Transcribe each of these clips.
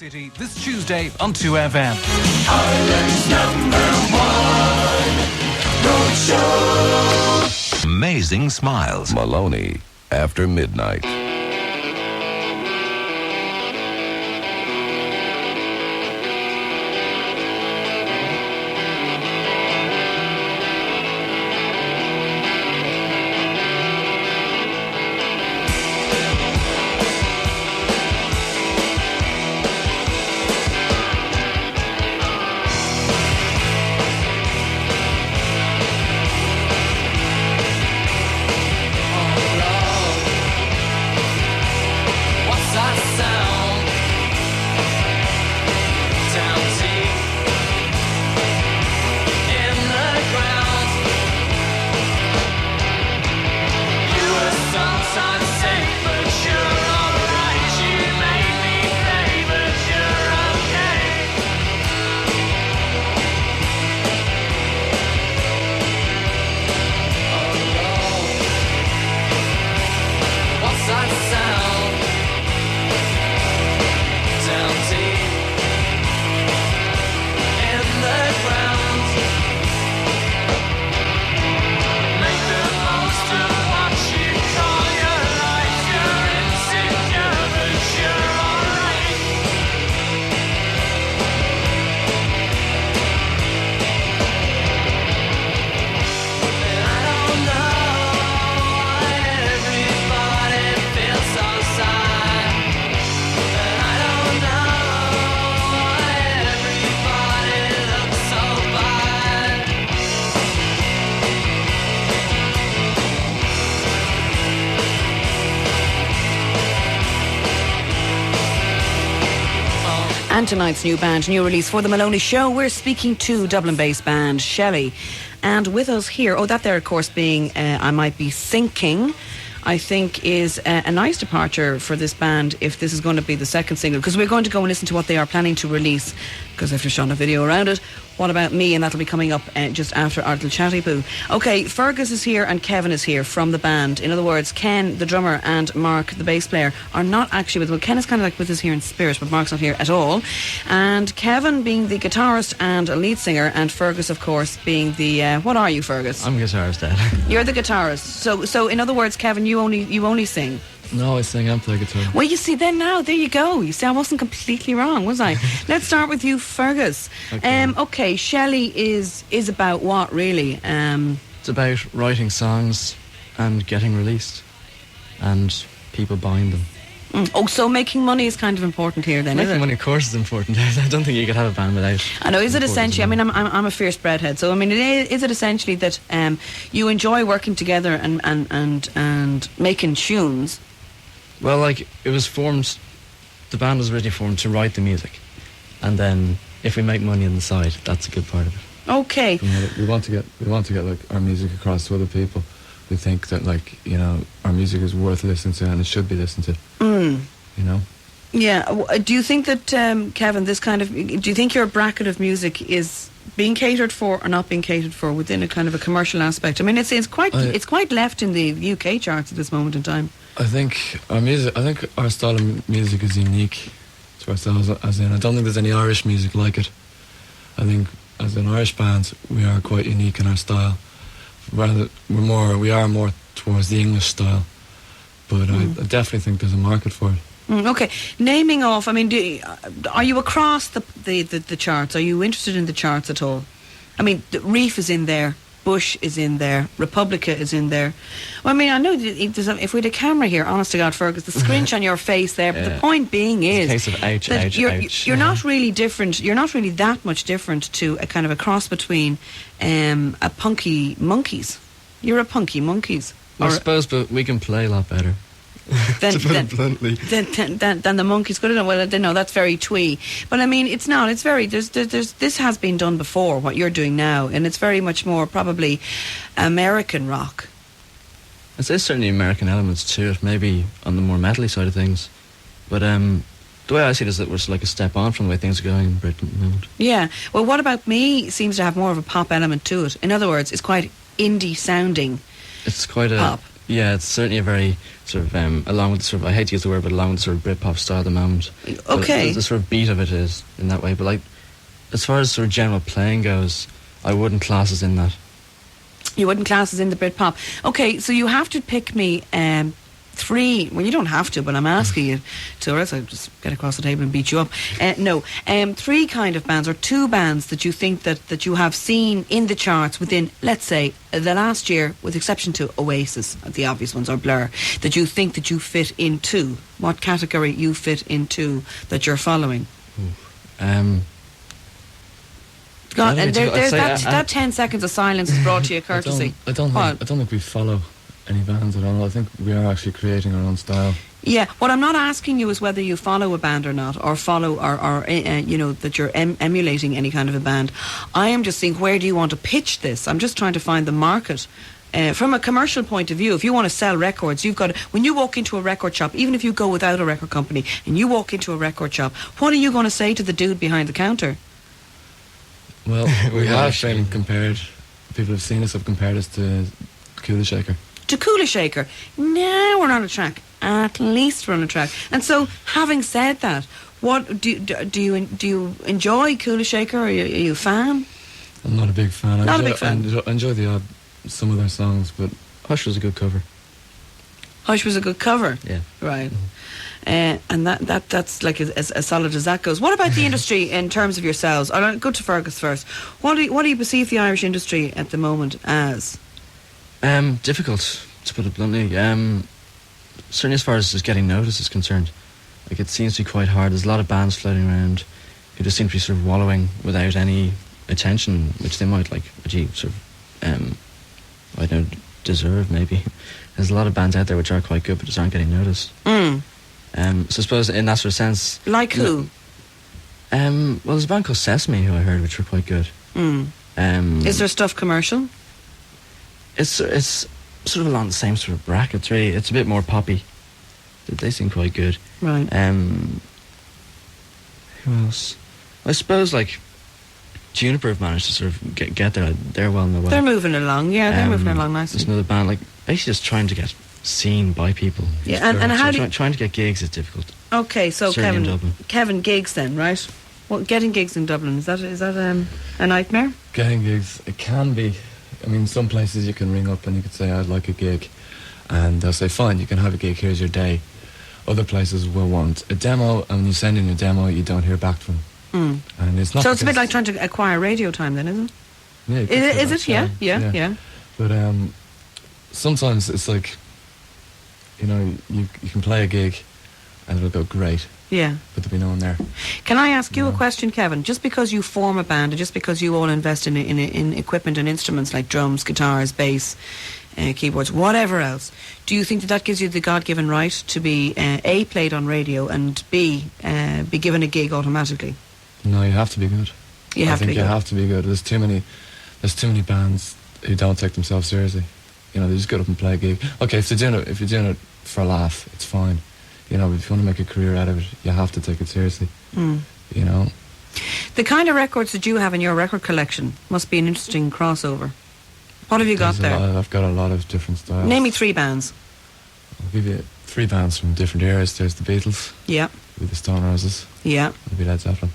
City this Tuesday on 2FM. Ireland's #1 roadshow. Amazing Smiles. Molony, After Midnight. And tonight's new band, new release for the Molony show, we're speaking to Dublin-based band Shelley. And with us here, that there of course being I Might Be Thinking, I think is a nice departure for this band if this is going to be the second single, because we're going to go and listen to what they are planning to release, because they've just shot a video around it. What About Me? And that'll be coming up just after our little chatty poo. Okay, Fergus is here and Kevin is here from the band. In other words, Ken, the drummer, and Mark, the bass player, are not actually with us. Well, Ken is kind of like with us here in spirit, but Mark's not here at all. And Kevin being the guitarist and a lead singer, and Fergus, of course, being the... what are you, Fergus? I'm a guitarist, Ed. You're the guitarist. So in other words, Kevin, you only sing. No, I sing and play guitar. Well, you see, then now, there you go. You see, I wasn't completely wrong, was I? Let's start with you, Fergus. Okay, Shelley is about what, really? It's about writing songs and getting released and people buying them. Oh, so making money is kind of important here then, is it? Making money, of course, is important. I don't think you could have a band without. I know. Is it essentially? I mean, I'm a fierce breadhead, so I mean, is it essentially that you enjoy working together and making tunes? Well, like, it was formed. The band was originally formed to write the music, and then if we make money on the side, that's a good part of it. Okay. We want to get like our music across to other people. We think that, like, you know, our music is worth listening to and it should be listened to. You know. Yeah. Do you think that Kevin, this kind of? Do you think your bracket of music is being catered for or not being catered for within a kind of a commercial aspect? I mean, it's quite left in the UK charts at this moment in time. I think our style of music is unique to ourselves. As in, I don't think there's any Irish music like it. I think as an Irish band, we are quite unique in our style. We are more towards the English style, but I definitely think there's a market for it. Okay, naming off. I mean, are you across the charts? Are you interested in the charts at all? I mean, Reef is in there. Bush is in there, Republica is in there. Well, I mean, I know if we had a camera here, honest to God, Fergus, the scrunch on your face there, but the point being is it's a case of you're not really different, you're not really that much different to a kind of a cross between a punky Monkeys. You're a punky Monkeys. I suppose, but we can play a lot better. To put it bluntly. Than the Monkeys could have done. Well, no, that's very twee. But I mean, it's not. It's very. There's. This has been done before. What you're doing now, and it's very much more probably American rock. There's certainly American elements to it. Maybe on the more metally side of things, but the way I see it is that we're like a step on from the way things are going in Britain at the moment. Yeah. Well, What About Me seems to have more of a pop element to it. In other words, it's quite indie sounding. It's quite a pop. Yeah, it's certainly a very sort of along with the sort of, I hate to use the word, but along with the sort of Britpop style at the moment. Okay. The sort of beat of it is in that way, but like as far as sort of general playing goes, I wouldn't class us in that. You wouldn't class us in the Britpop. Okay, so you have to pick me 3. Well, you don't have to, but I'm asking you to, or else I'll just get across the table and beat you up. No, 3 kind of bands, or 2 bands that you think that you have seen in the charts within, let's say, the last year, with exception to Oasis, the obvious ones, or Blur, that you think that you fit into. What category you fit into that you're following? God, and there's that 10 seconds of silence is brought to you courtesy. I don't think we follow any bands at all. I think we are actually creating our own style. Yeah, what I'm not asking you is whether you follow a band or not, or follow, or you know, that you're emulating any kind of a band. I am just saying, where do you want to pitch this? I'm just trying to find the market. From a commercial point of view, if you want to sell records, you've got to, when you walk into a record shop, even if you go without a record company, and you walk into a record shop, what are you going to say to the dude behind the counter? Well, we have been compared, people have seen us, have compared us to Kula Shaker. To Kula Shaker. Now we're on a track. At least we're on a track. And so, having said that, what do you enjoy Kula Shaker? Are you a fan? I'm not a big fan. Not a big fan. I enjoy the odd, some of their songs, but Hush was a good cover. Hush was a good cover. Yeah. Right. And that's like as solid as that goes. What about the industry in terms of yourselves? I'll go to Fergus first. What do you perceive the Irish industry at the moment as? Difficult, to put it bluntly. Certainly as far as just getting notice is concerned. Like, it seems to be quite hard. There's a lot of bands floating around who just seem to be sort of wallowing without any attention, which they might, like, sort of, I don't know, deserve, maybe. There's a lot of bands out there which are quite good but just aren't getting noticed. So I suppose in that sort of sense... Like who? Well, there's a band called Sesame who I heard which were quite good. Is their stuff commercial? It's sort of along the same sort of brackets, really. It's a bit more poppy. They seem quite good. Right. Who else? I suppose, like, Juniper have managed to sort of get there. They're well on their way. They're moving along, yeah, they're moving along nicely. There's another band, like, basically just trying to get seen by people. Yeah, and how do you... Trying to get gigs is difficult. Okay, so Kevin, gigs then, right? Well, getting gigs in Dublin, is that a nightmare? Getting gigs, it can be. I mean, some places you can ring up and you could say, I'd like a gig, and they'll say, fine, you can have a gig, here's your day. Other places will want a demo, and when you send in a demo, you don't hear back from them. And it's not. So it's a bit like trying to acquire radio time then, isn't it? Yeah. Is it? Yeah. But sometimes it's like, you know, you can play a gig and it'll go great. Yeah. But there'll be no one there. Can I ask you a question, Kevin? Just because you form a band, and just because you all invest in equipment and instruments like drums, guitars, bass, keyboards, whatever else, do you think that gives you the God-given right to be A, played on radio, and B, be given a gig automatically? No, you have to be good. You have to be good. There's too many bands who don't take themselves seriously. You know, they just get up and play a gig. Okay, if you're doing it for a laugh, it's fine. You know, if you want to make a career out of it, you have to take it seriously. You know. The kind of records that you have in your record collection must be an interesting crossover. What have you got there? I've got a lot of different styles. Name me 3 bands. I'll give you 3 bands from different eras. There's the Beatles. Yeah. With the Stone Roses. Yeah. There'll be Led Zeppelin.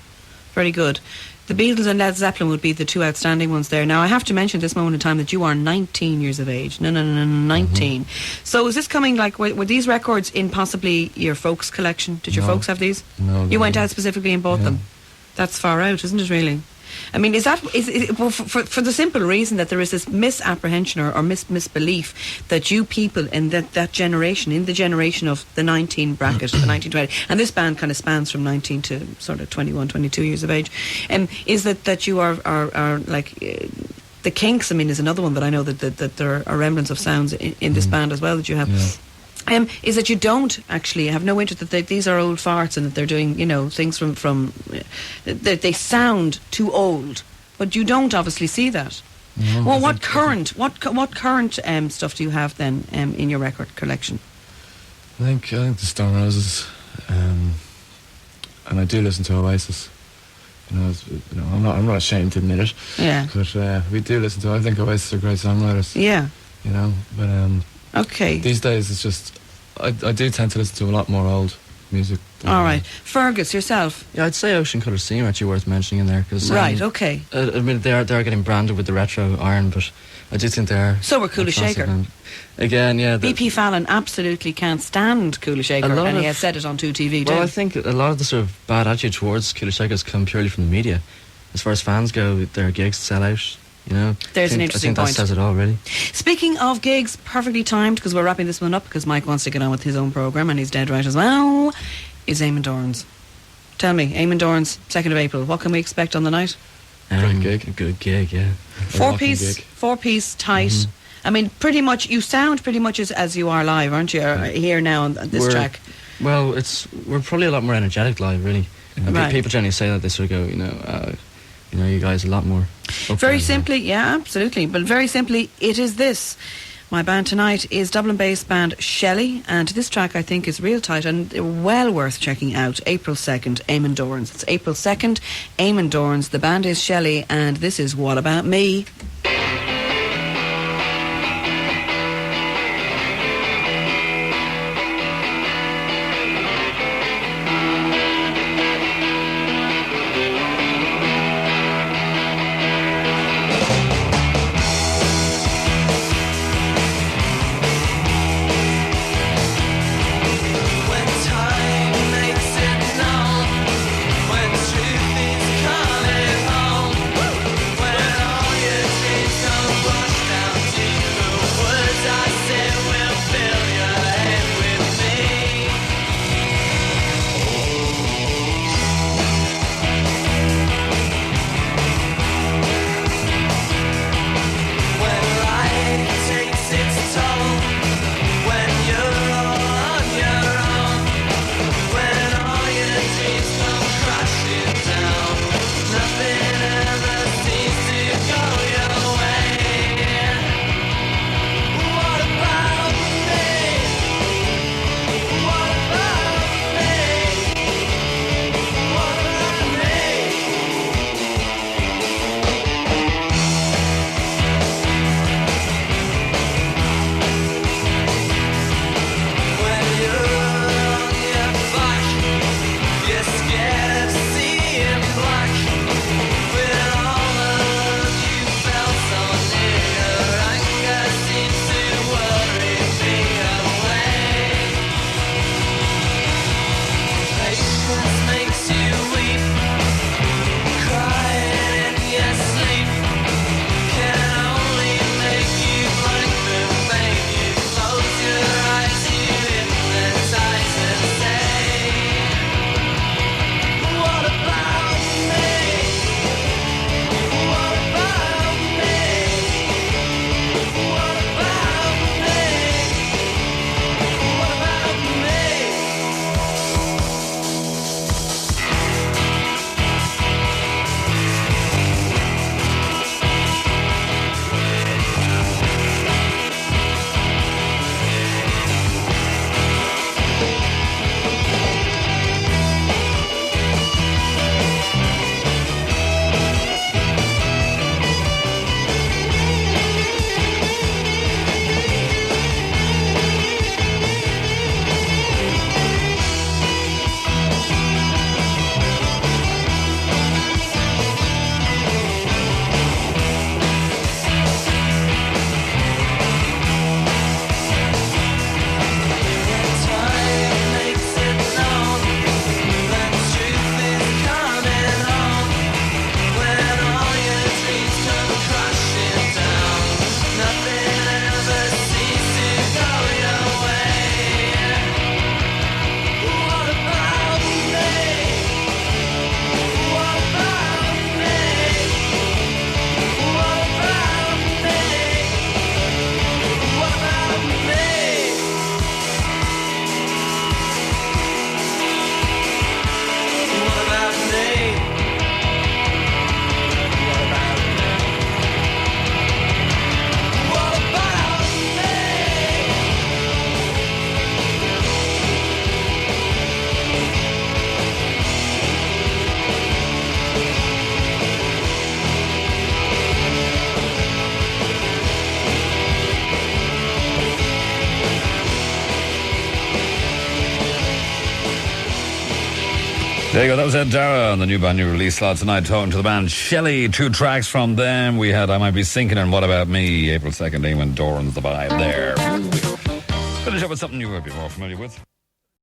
Very good. The Beatles and Led Zeppelin would be the 2 outstanding ones there. Now, I have to mention at this moment in time that you are 19 years of age. No, 19. So is this coming, like, were these records in possibly your folks' collection? Did your folks have these? No. You went out specifically and bought them? That's far out, isn't it, really? I mean, is well, for the simple reason that there is this misapprehension or misbelief that you people in that generation, in the generation of the 19 bracket, the 1920, and this band kind of spans from 19 to sort of 21, 22 years of age, is that you are like the Kinks? I mean, is another one that I know that there are remnants of sounds in this band as well that you have. Yeah. Is that you don't actually have no interest that these are old farts and that they're doing, you know, things from that they sound too old, but you don't obviously see that. No, well, what current stuff do you have then in your record collection? I think the Stone Roses, and I do listen to Oasis. You know, I'm not ashamed to admit it. Yeah. But we do listen to. I think Oasis are great songwriters. Yeah. You know, but Okay. These days, it's just I do tend to listen to a lot more old music. All right. Fergus, yourself. Yeah, I'd say Ocean Colour Scene are actually worth mentioning in there because Right, okay. I mean they are getting branded with the retro iron, but I do think they are. So were Kula a classic Shaker. band. Again, yeah. BP Fallon absolutely can't stand Kula Shaker, A lot and he of- has said it on 2TV too. Well, I think a lot of the sort of bad attitude towards Kula Shakers come purely from the media. As far as fans go, their gigs sell out. You know, There's an I interesting think that point. says it all, really. Speaking of gigs, perfectly timed, because we're wrapping this one up, because Mike wants to get on with his own programme, and he's dead right as well, is Eamon Dorans. Tell me, Eamon Dorans, 2nd of April, what can we expect on the night? Great gig. A good gig, yeah. Four-piece, tight. Mm-hmm. I mean, pretty much, you sound pretty much as you are live, aren't you? Or here now on this We're- track. Well, we're probably a lot more energetic live, really. And Right. people generally say that, they sort of go, you guys a lot more. up Very there, simply, yeah, absolutely. But very simply, it is this. My band tonight is Dublin-based band Shelley, and this track I think is real tight and well worth checking out. April 2nd, Eamon Dorans. It's April 2nd, Eamon Dorans. The band is Shelley, and this is What About Me? When time makes it known, when truth is coming home, when all your dreams There you go, that was Ed Daragh on the new band, new release slot tonight, talking to the band Shelley. 2 tracks from them. We had I Might Be Sinking and What About Me, April 2nd, Eamon Doran's the vibe there. Finish up with something you might be more familiar with.